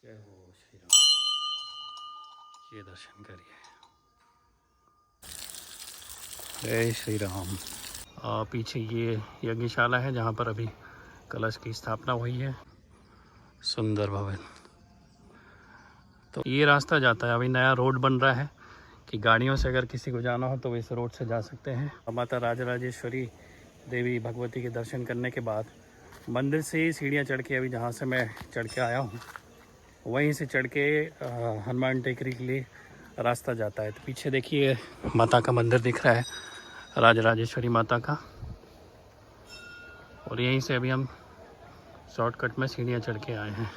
जय हो श्री राम। ये दर्शन करिए। जय श्री राम। पीछे ये यज्ञशाला है जहाँ पर अभी कलश की स्थापना हुई है। सुंदर भवन। तो ये रास्ता जाता है, अभी नया रोड बन रहा है कि गाड़ियों से अगर किसी को जाना हो तो इस रोड से जा सकते हैं। माता राजराजेश्वरी देवी भगवती के दर्शन करने के बाद मंदिर से ही सीढ़ियाँ चढ़ के, अभी जहाँ से मैं चढ़ के आया हूँ वहीं से चढ़ के हनुमान टेकरी के लिए रास्ता जाता है। तो पीछे देखिए माता का मंदिर दिख रहा है, राजराजेश्वरी माता का। और यहीं से अभी हम शॉर्टकट में सीढ़ियाँ चढ़ के आए हैं।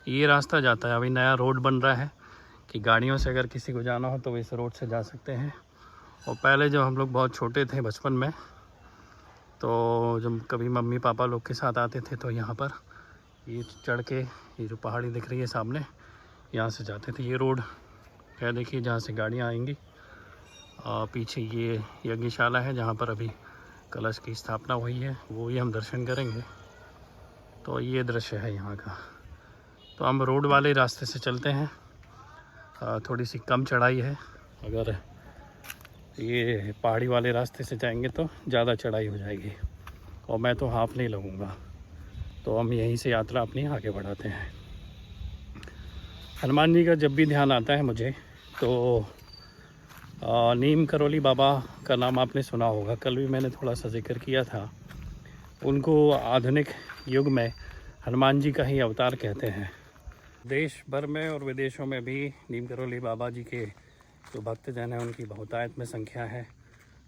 ये रास्ता जाता है, अभी नया रोड बन रहा है कि गाड़ियों से अगर किसी को जाना हो तो इस रोड से जा सकते हैं। और पहले जब हम लोग बहुत छोटे थे बचपन में, तो जब कभी मम्मी पापा लोग के साथ आते थे तो यहाँ पर ये चढ़ के, ये जो पहाड़ी दिख रही है सामने, यहाँ से जाते थे। ये रोड है देखिए जहाँ से गाड़ियाँ आएंगी। पीछे ये यज्ञशाला है जहाँ पर अभी कलश की स्थापना हुई है, वो ही हम दर्शन करेंगे। तो ये दृश्य है यहाँ का। तो हम रोड वाले रास्ते से चलते हैं। थोड़ी सी कम चढ़ाई है, अगर ये पहाड़ी वाले रास्ते से जाएंगे तो ज़्यादा चढ़ाई हो जाएगी और मैं तो हाफ नहीं लगूँगा। तो हम यहीं से यात्रा अपनी आगे बढ़ाते हैं। हनुमान जी का जब भी ध्यान आता है मुझे तो नीम करौली बाबा का नाम आपने सुना होगा। कल भी मैंने थोड़ा सा जिक्र किया था। उनको आधुनिक युग में हनुमान जी का ही अवतार कहते हैं। देश भर में और विदेशों में भी नीम करौली बाबा जी के जो भक्तजन हैं उनकी बहुतायत में संख्या है।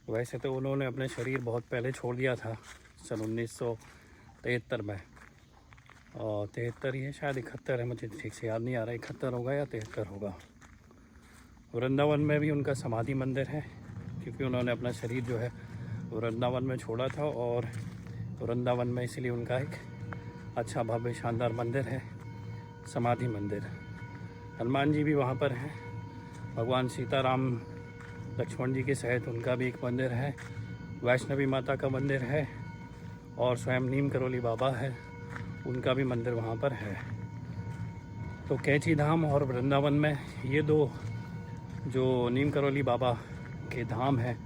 वैसे तो उन्होंने अपने शरीर बहुत पहले छोड़ दिया था, सन 1973 में। और 73 ही है शायद, 71 है, मुझे ठीक से याद नहीं आ रहा, 71 होगा या 73 होगा। वृंदावन में भी उनका समाधि मंदिर है, क्योंकि उन्होंने अपना शरीर जो है वृंदावन में छोड़ा था और वृंदावन में इसलिए उनका एक अच्छा भव्य शानदार मंदिर है, समाधि मंदिर। हनुमान जी भी वहाँ पर हैं। भगवान सीताराम लक्ष्मण जी के सहित उनका भी एक मंदिर है। वैष्णवी माता का मंदिर है और स्वयं नीम करौली बाबा है, उनका भी मंदिर वहाँ पर है। तो कैंची धाम और वृंदावन में ये दो जो नीम करौली बाबा के धाम हैं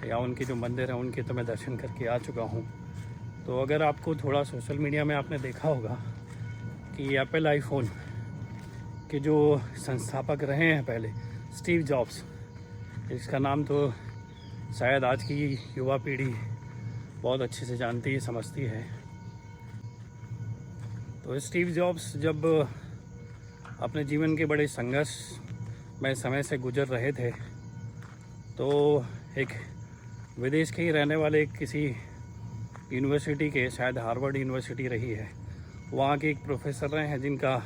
या उनके जो मंदिर हैं उनके तो मैं दर्शन करके आ चुका हूँ। तो अगर आपको थोड़ा सोशल मीडिया में आपने देखा होगा कि एप्पल आईफोन के जो संस्थापक रहे हैं पहले, स्टीव जॉब्स, इसका नाम तो शायद आज की युवा पीढ़ी बहुत अच्छे से जानती है, समझती है। तो स्टीव जॉब्स जब अपने जीवन के बड़े संघर्ष में समय से गुजर रहे थे तो एक विदेश के ही रहने वाले किसी यूनिवर्सिटी के, शायद हार्वर्ड यूनिवर्सिटी रही है, वहाँ के एक प्रोफेसर रहे हैं जिनका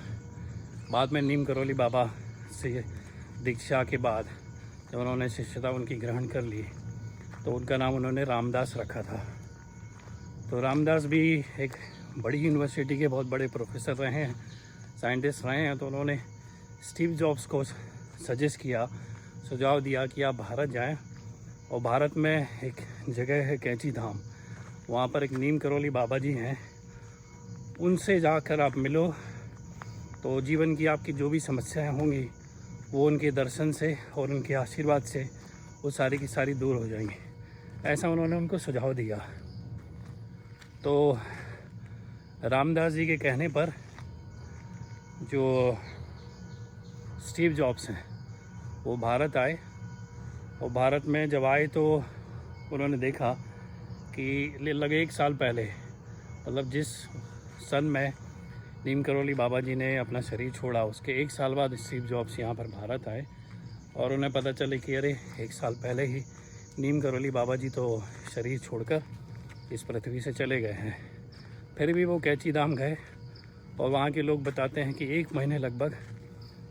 बाद में नीम करौली बाबा से दीक्षा के बाद जब उन्होंने शिष्यता उनकी ग्रहण कर ली तो उनका नाम उन्होंने रामदास रखा था। तो रामदास भी एक बड़ी यूनिवर्सिटी के बहुत बड़े प्रोफेसर रहे हैं, साइंटिस्ट रहे हैं। तो उन्होंने स्टीव जॉब्स को सजेस्ट किया, सुझाव दिया कि आप भारत जाएं और भारत में एक जगह है कैंची धाम, वहाँ पर एक नीम करौली बाबा जी हैं, उनसे जाकर आप मिलो तो जीवन की आपकी जो भी समस्याएं होंगी वो उनके दर्शन से और उनके आशीर्वाद से वो सारी की सारी दूर हो जाएंगी। ऐसा उन्होंने उनको सुझाव दिया। तो रामदास जी के कहने पर जो स्टीव जॉब्स हैं वो भारत आए और भारत में जब आए तो उन्होंने देखा कि लगे 1 साल पहले, मतलब जिस सन में नीम करौली बाबा जी ने अपना शरीर छोड़ा उसके 1 साल बाद स्टीव जॉब्स यहाँ पर भारत आए और उन्हें पता चले कि अरे 1 साल पहले ही नीम करौली बाबा जी तो शरीर छोड़कर इस पृथ्वी से चले गए हैं। फिर भी वो कैंची धाम गए और वहाँ के लोग बताते हैं कि 1 महीने लगभग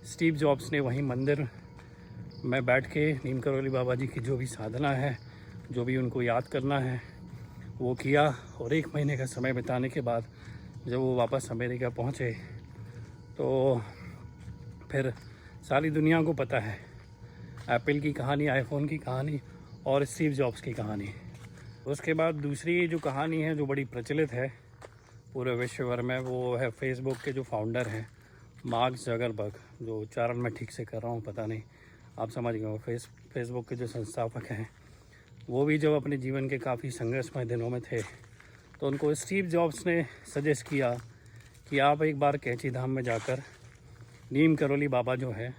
स्टीव जॉब्स ने वहीं मंदिर में बैठ के नीम करौली बाबा जी की जो भी साधना है, जो भी उनको याद करना है वो किया। और 1 महीने का समय बिताने के बाद जब वो वापस अमेरिका पहुँचे तो फिर सारी दुनिया को पता है एप्पल की कहानी, आईफोन की कहानी और स्टीव जॉब्स की कहानी। उसके बाद दूसरी जो कहानी है जो बड़ी प्रचलित है पूरे विश्व भर में, वो है फेसबुक के जो फाउंडर हैं मार्क ज़करबर्ग, जो उच्चारण मैं ठीक से कर रहा हूँ पता नहीं, आप समझ गए हो। फेसबुक के जो संस्थापक हैं, वो भी जब अपने जीवन के काफ़ी संघर्षमय दिनों में थे तो उनको स्टीव जॉब्स ने सजेस्ट किया कि आप एक बार कैंची धाम में जाकर नीम करोली बाबा जो है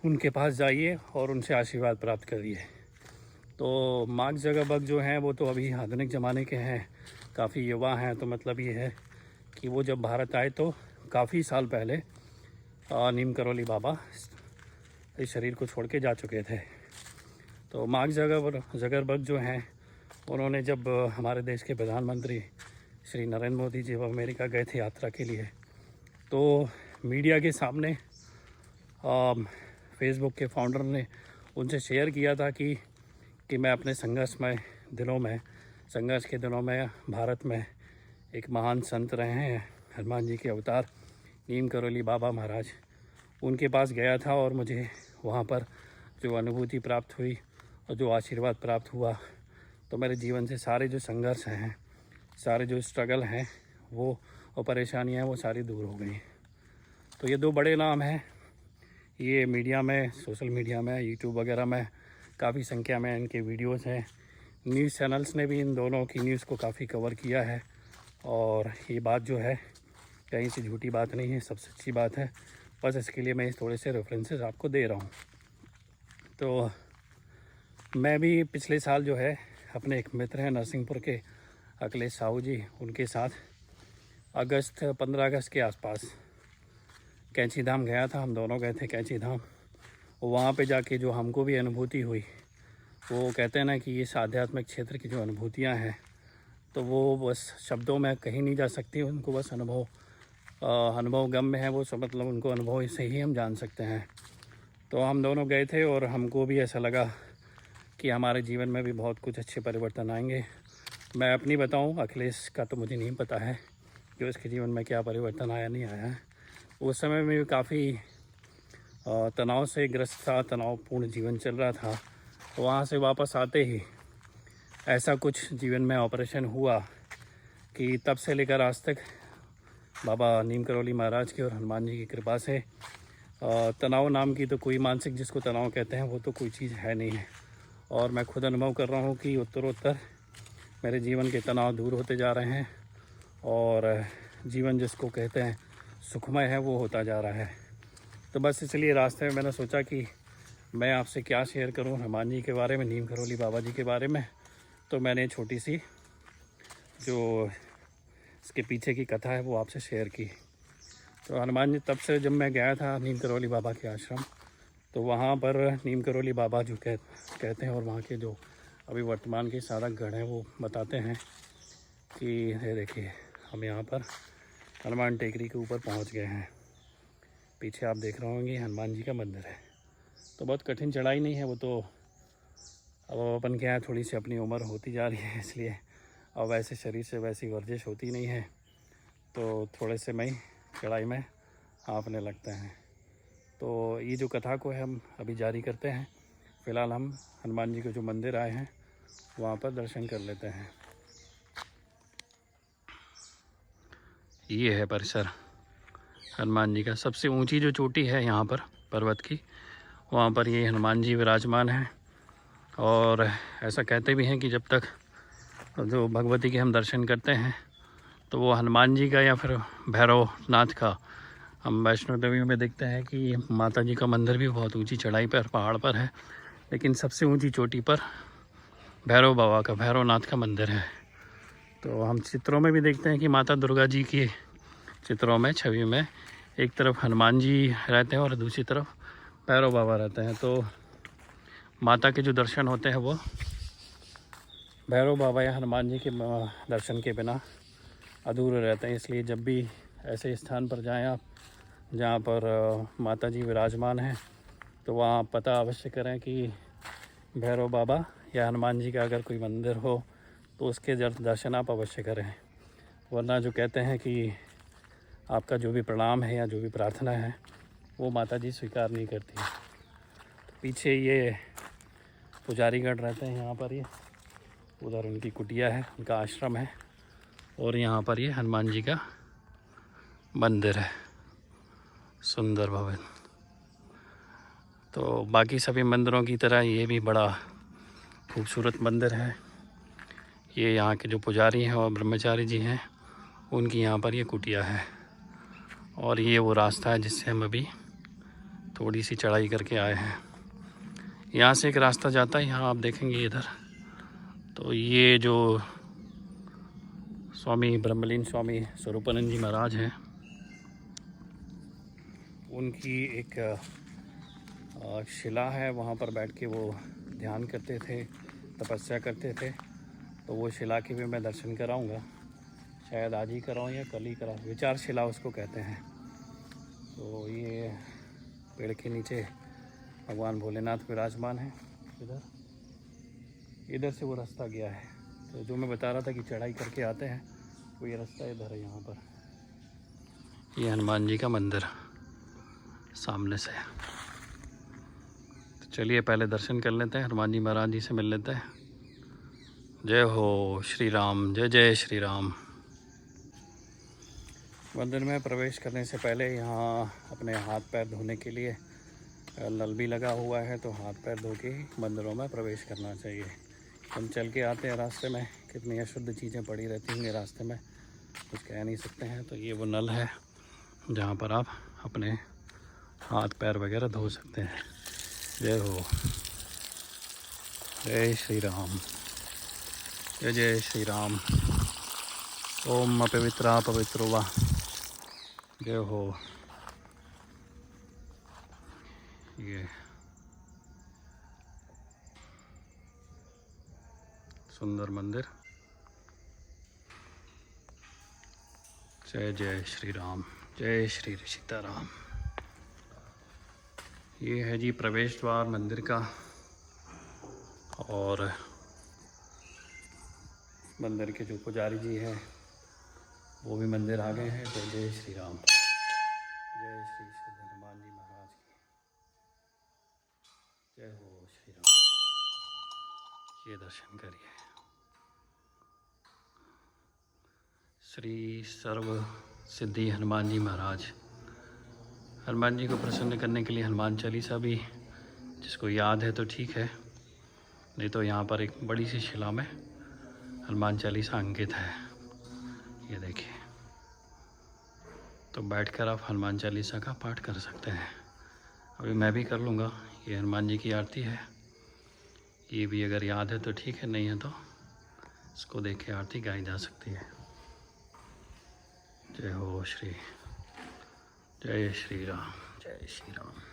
उनके पास जाइए और उनसे आशीर्वाद प्राप्त करिए। तो मार्क ज़करबर्ग जो हैं वो तो अभी आधुनिक ज़माने के हैं, काफ़ी युवा हैं। तो मतलब ये है कि वो जब भारत आए तो काफ़ी साल पहले नीम करोली बाबा इस शरीर को छोड़ के जा चुके थे। तो मार्क ज़करबर्ग जो हैं उन्होंने जब हमारे देश के प्रधानमंत्री श्री नरेंद्र मोदी जी अमेरिका गए थे यात्रा के लिए, तो मीडिया के सामने फेसबुक के फाउंडर ने उनसे शेयर किया था कि मैं अपने संघर्ष के दिनों में भारत में एक महान संत रहे हैं, हनुमान जी के अवतार नीम करोली बाबा महाराज, उनके पास गया था और मुझे वहाँ पर जो अनुभूति प्राप्त हुई और जो आशीर्वाद प्राप्त हुआ, तो मेरे जीवन से सारे जो संघर्ष हैं, सारे जो स्ट्रगल हैं वो और परेशानियाँ हैं वो सारी दूर हो गई। तो ये दो बड़े नाम हैं, ये मीडिया में, सोशल मीडिया में, यूट्यूब वगैरह में काफ़ी संख्या में इनके वीडियोस हैं। न्यूज़ चैनल्स ने भी इन दोनों की न्यूज़ को काफ़ी कवर किया है और ये बात जो है कहीं से झूठी बात नहीं है, सब सच्ची बात है। बस इसके लिए मैं थोड़े से रेफरेंसेस आपको दे रहा हूँ। तो मैं भी पिछले साल जो है अपने एक मित्र हैं नरसिंहपुर के अखिलेश साहू जी, उनके साथ 15 अगस्त के आसपास कैंची धाम गया था। हम दोनों गए थे कैंची धाम। वहाँ पे जाके जो हमको भी अनुभूति हुई, वो कहते हैं ना कि इस आध्यात्मिक क्षेत्र की जो अनुभूतियाँ हैं तो वो बस शब्दों में कहीं नहीं जा सकती, उनको बस अनुभव गम में है वो सब, मतलब उनको अनुभव से ही हम जान सकते हैं। तो हम दोनों गए थे और हमको भी ऐसा लगा कि हमारे जीवन में भी बहुत कुछ अच्छे परिवर्तन आएंगे। मैं अपनी बताऊं, अखिलेश का तो मुझे नहीं पता है कि उसके जीवन में क्या परिवर्तन आया नहीं आया है। उस समय में भी काफ़ी तनाव से ग्रस्त था, तनावपूर्ण जीवन चल रहा था। तो वहाँ से वापस आते ही ऐसा कुछ जीवन में ऑपरेशन हुआ कि तब से लेकर आज तक बाबा नीम करोली महाराज की और हनुमान जी की कृपा से तनाव नाम की तो कोई मानसिक, जिसको तनाव कहते हैं, वो तो कोई चीज़ है नहीं है। और मैं खुद अनुभव कर रहा हूँ कि उत्तरोत्तर मेरे जीवन के तनाव दूर होते जा रहे हैं और जीवन जिसको कहते हैं सुखमय है वो होता जा रहा है। तो बस इसलिए रास्ते में मैंने सोचा कि मैं आपसे क्या शेयर करूं हनुमान जी के बारे में, नीम करोली बाबा जी के बारे में। तो मैंने छोटी सी जो इसके पीछे की कथा है वो आपसे शेयर की। तो हनुमान जी, तब से जब मैं गया था नीम करोली बाबा के आश्रम, तो वहाँ पर नीम करोली बाबा जो कहते हैं और वहाँ के जो अभी वर्तमान के साधक गण हैं वो बताते हैं कि ये देखिए हम यहाँ पर हनुमान टेकरी के ऊपर पहुँच गए हैं। पीछे आप देख रहे होंगे हनुमान जी का मंदिर है। तो बहुत कठिन चढ़ाई नहीं है वो, तो अब अपन क्या है, थोड़ी सी अपनी उम्र होती जा रही है, इसलिए अब वैसे शरीर से वैसी वर्जिश होती नहीं है, तो थोड़े से में चढ़ाई में हाँफने लगते हैं। तो ये जो कथा को है हम अभी जारी करते हैं। फ़िलहाल हम हनुमान जी के जो मंदिर आए हैं वहाँ पर दर्शन कर लेते हैं। ये है परिसर हनुमान जी का। सबसे ऊंची जो चोटी है यहाँ पर पर्वत की, वहाँ पर ये हनुमान जी विराजमान हैं। और ऐसा कहते भी हैं कि जब तक जो भगवती के हम दर्शन करते हैं तो वो हनुमान जी का या फिर भैरवनाथ का, हम वैष्णो देवी में देखते हैं कि माता जी का मंदिर भी बहुत ऊंची चढ़ाई पर, पहाड़ पर है, लेकिन सबसे ऊंची चोटी पर भैरव बाबा का, भैरवनाथ का मंदिर है। तो हम चित्रों में भी देखते हैं कि माता दुर्गा जी के चित्रों में, छवि में, एक तरफ हनुमान जी रहते हैं और दूसरी तरफ भैरव बाबा रहते हैं। तो माता के जो दर्शन होते हैं वो भैरव बाबा या हनुमान जी के दर्शन के बिना अधूरे रहते हैं। इसलिए जब भी ऐसे स्थान पर जाएं आप जहाँ पर माता जी विराजमान हैं, तो वहाँ पता अवश्य करें कि भैरव बाबा या हनुमान जी का अगर कोई मंदिर हो तो उसके दर्शन आप अवश्य करें। वरना जो कहते हैं कि आपका जो भी प्रणाम है या जो भी प्रार्थना है वो माता जी स्वीकार नहीं करती। तो पीछे ये पुजारीगढ़ रहते हैं यहाँ पर, ये उधर उनकी कुटिया है, उनका आश्रम है, और यहाँ पर ये हनुमान जी का मंदिर है। सुंदर भवन। तो बाकी सभी मंदिरों की तरह ये भी बड़ा खूबसूरत मंदिर है। ये यहाँ के जो पुजारी हैं और ब्रह्मचारी जी हैं उनकी यहाँ पर ये कुटिया है। और ये वो रास्ता है जिससे हम अभी थोड़ी सी चढ़ाई करके आए हैं। यहाँ से एक रास्ता जाता है, यहाँ आप देखेंगे इधर, तो ये जो स्वामी ब्रह्मलीन स्वामी स्वरूपानंद जी महाराज हैं उनकी एक शिला है। वहाँ पर बैठ के वो ध्यान करते थे, तपस्या करते थे। तो वो शिला के भी मैं दर्शन कराऊंगा, शायद आज ही कराऊँ या कल ही कराऊँ। विचार शिला उसको कहते हैं। तो ये पेड़ के नीचे भगवान भोलेनाथ विराजमान हैं। इधर से वो रास्ता गया है। तो जो मैं बता रहा था कि चढ़ाई करके आते हैं, वो ये रास्ता इधर है। यहाँ पर ये हनुमान जी का मंदिर सामने से। तो चलिए पहले दर्शन कर लेते हैं, हनुमान जी महाराज जी से मिल लेते हैं। जय हो श्री राम, जय जय श्री राम। मंदिर में प्रवेश करने से पहले यहाँ अपने हाथ पैर धोने के लिए नल भी लगा हुआ है। तो हाथ पैर धो के मंदिरों में प्रवेश करना चाहिए। हम चल के आते हैं, रास्ते में कितनी अशुद्ध चीज़ें पड़ी रहती होंगी रास्ते में, कुछ कह नहीं सकते हैं। तो ये वो नल है जहाँ पर आप अपने हाथ पैर वगैरह धो सकते हैं। जय हो, जय श्री राम, जय जय श्री राम। ओम अपवित्रा पवित्रो वा। जय हो। ये सुंदर मंदिर। जय जय श्री राम, जय श्री सीताराम। ये है जी प्रवेश द्वार मंदिर का। और मंदिर के जो पुजारी जी हैं वो भी मंदिर आ गए हैं। जय जय श्री राम, जय श्री शुद्ध हनुमान जी महाराज की जय हो। श्री राम, ये दर्शन करिए। श्री सर्व सिद्धि हनुमान जी महाराज। हनुमान जी को प्रसन्न करने के लिए हनुमान चालीसा भी जिसको याद है तो ठीक है, नहीं तो यहाँ पर एक बड़ी सी शिला में हनुमान चालीसा अंकित है। ये देखिए, तो बैठकर आप हनुमान चालीसा का पाठ कर सकते हैं। अभी मैं भी कर लूँगा। ये हनुमान जी की आरती है। ये भी अगर याद है तो ठीक है, नहीं है तो इसको देख के आरती गाई जा सकती है। जय हो श्री, जय श्री राम, जय श्री राम।